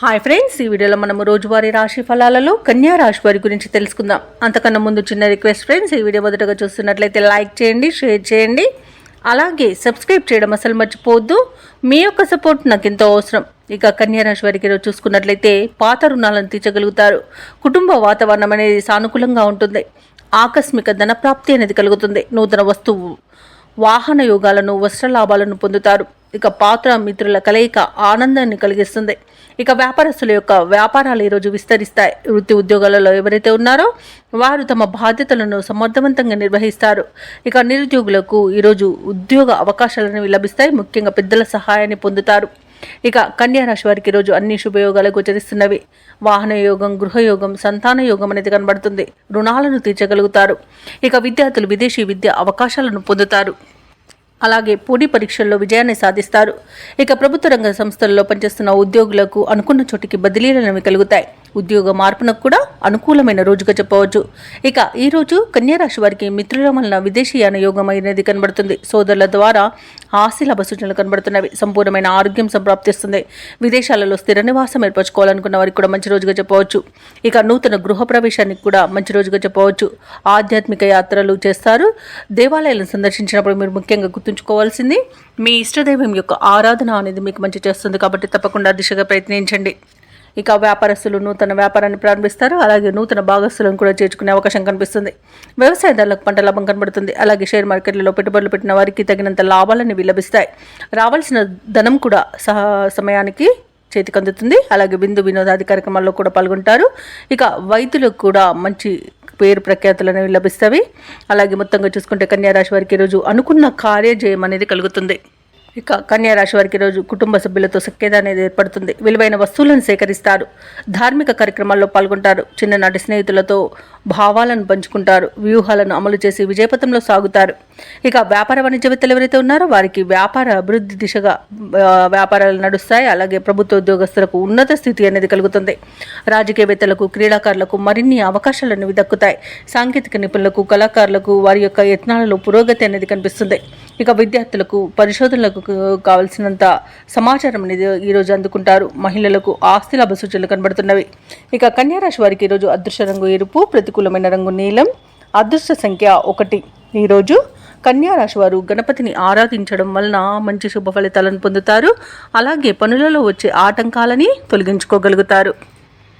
Hi friends, ఈ వీడియోలో మనము రోజువారీ రాశి ఫలాలలో కన్యా రాశి వారి గురించి తెలుసుకుందాం. అంతకన్నా ముందు చిన్న రిక్వెస్ట్ ఫ్రెండ్స్, ఈ వీడియో మొదటగా చూస్తున్నట్లయితే లైక్ చేయండి, షేర్ చేయండి, అలాగే సబ్స్క్రైబ్ చేయడం అసలు మర్చిపోవద్దు. మీ యొక్క సపోర్ట్ నాకు ఎంతో అవసరం. ఇక కన్యా రాశి వారికి ఈరోజు చూసుకున్నట్లయితే పాత రుణాలను తీర్చగలుగుతారు. కుటుంబ వాతావరణం అనేది సానుకూలంగా ఉంటుంది. ఆకస్మిక ధనప్రాప్తి అనేది కలుగుతుంది. నూతన వస్తువు వాహన యోగాలను, వస్త్ర లాభాలను పొందుతారు. ఇక పాత్ర మిత్రుల కలయిక ఆనందాన్ని కలిగిస్తుంది. ఇక వ్యాపారస్తుల యొక్క వ్యాపారాలు ఈరోజు విస్తరిస్తాయి. వృత్తి ఉద్యోగాలలో ఎవరైతే ఉన్నారో వారు తమ బాధ్యతలను సమర్థవంతంగా నిర్వహిస్తారు. ఇక నిరుద్యోగులకు ఈరోజు ఉద్యోగ అవకాశాలను లభిస్తాయి. ముఖ్యంగా పెద్దల సహాయాన్ని పొందుతారు. ఇక కన్యా రాశి వారికి ఈరోజు అన్ని శుభయోగాలు గోచరిస్తున్నవి. వాహన యోగం, గృహయోగం, సంతాన యోగం అనేది కనబడుతుంది. రుణాలను తీర్చగలుగుతారు. ఇక విద్యార్థులు విదేశీ విద్య అవకాశాలను పొందుతారు. అలాగే పోటీ పరీక్షల్లో విజయాన్ని సాధిస్తారు. ఇక ప్రభుత్వ రంగ సంస్థల్లో పనిచేస్తున్న ఉద్యోగులకు అనుకున్న చోటికి బదిలీలు కలుగుతాయి. ఉద్యోగ మార్పునకు కూడా అనుకూలమైన రోజుగా చెప్పవచ్చు. ఇక ఈ రోజు కన్యా రాశి వారికి మిత్రుల వలన విదేశీయాన యోగం అనేది కనబడుతుంది. సోదరుల ద్వారా ఆస్తి లాభ సూచనలు కనబడుతున్నవి. సంపూర్ణమైన ఆరోగ్యం సంప్రాప్తిస్తుంది. విదేశాలలో స్థిర నివాసం ఏర్పరచుకోవాలనుకున్న వారికి కూడా మంచి రోజుగా చెప్పవచ్చు. ఇక నూతన గృహ ప్రవేశానికి కూడా మంచి రోజుగా చెప్పవచ్చు. ఆధ్యాత్మిక యాత్రలు చేస్తారు. దేవాలయాలను సందర్శించినప్పుడు మీరు ముఖ్యంగా గుర్తుంచుకోవాల్సింది మీ ఇష్టదైవం యొక్క ఆరాధన అనేది మీకు మంచి చేస్తుంది. కాబట్టి తప్పకుండా దిశగా ప్రయత్నించండి. ఇక వ్యాపారస్తులు నూతన వ్యాపారాన్ని ప్రారంభిస్తారు. అలాగే నూతన భాగస్తులను కూడా చేర్చుకునే అవకాశం కనిపిస్తుంది. వ్యవసాయదారులకు పంట లాభం కనబడుతుంది. అలాగే షేర్ మార్కెట్లలో పెట్టుబడులు పెట్టిన వారికి తగినంత లాభాలని లభిస్తాయి. రావాల్సిన ధనం కూడా సమయానికి చేతికి అందుతుంది. అలాగే విందు వినోదాది కార్యక్రమాల్లో కూడా పాల్గొంటారు. ఇక వైద్యులకు కూడా మంచి పేరు ప్రఖ్యాతులు అనేవి లభిస్తాయి. అలాగే మొత్తంగా చూసుకుంటే కన్యా రాశి వారికి ఈరోజు అనుకున్న కార్యజయం అనేది కలుగుతుంది. ఇక కన్యా రాశి వారికి రోజు కుటుంబ సభ్యులతో సఖ్యత అనేది ఏర్పడుతుంది. విలువైన వస్తువులను సేకరిస్తారు. ధార్మిక కార్యక్రమాల్లో పాల్గొంటారు. చిన్ననాటి స్నేహితులతో భావాలను పంచుకుంటారు. వ్యూహాలను అమలు చేసి విజయపథంలో సాగుతారు. ఇక వ్యాపార వాణిజ్యవేత్తలు ఎవరైతే ఉన్నారో వారికి వ్యాపార అభివృద్ధి దిశగా వ్యాపారాలు నడుస్తాయి. అలాగే ప్రభుత్వ ఉద్యోగస్తులకు ఉన్నత స్థితి అనేది కలుగుతుంది. రాజకీయవేత్తలకు, క్రీడాకారులకు మరిన్ని అవకాశాలు అనేవి దక్కుతాయి. సాంకేతిక నిపుణులకు, కళాకారులకు వారి యొక్క యత్నాలలో పురోగతి అనేది కనిపిస్తుంది. ఇక విద్యార్థులకు పరిశోధనలకు కావలసినంత సమాచారం అనేది ఈరోజు అందుకుంటారు. మహిళలకు ఆస్తి లాభ సూచనలు కనబడుతున్నవి. ఇక కన్యా రాశి వారికి ఈరోజు అదృష్ట రంగు ఎరుపు, ప్రతికూలమైన రంగు నీలం, అదృష్ట సంఖ్య 1. ఈరోజు కన్యా రాశి వారు గణపతిని ఆరాధించడం వలన మంచి శుభ ఫలితాలను పొందుతారు. అలాగే పనులలో వచ్చే ఆటంకాలని తొలగించుకోగలుగుతారు.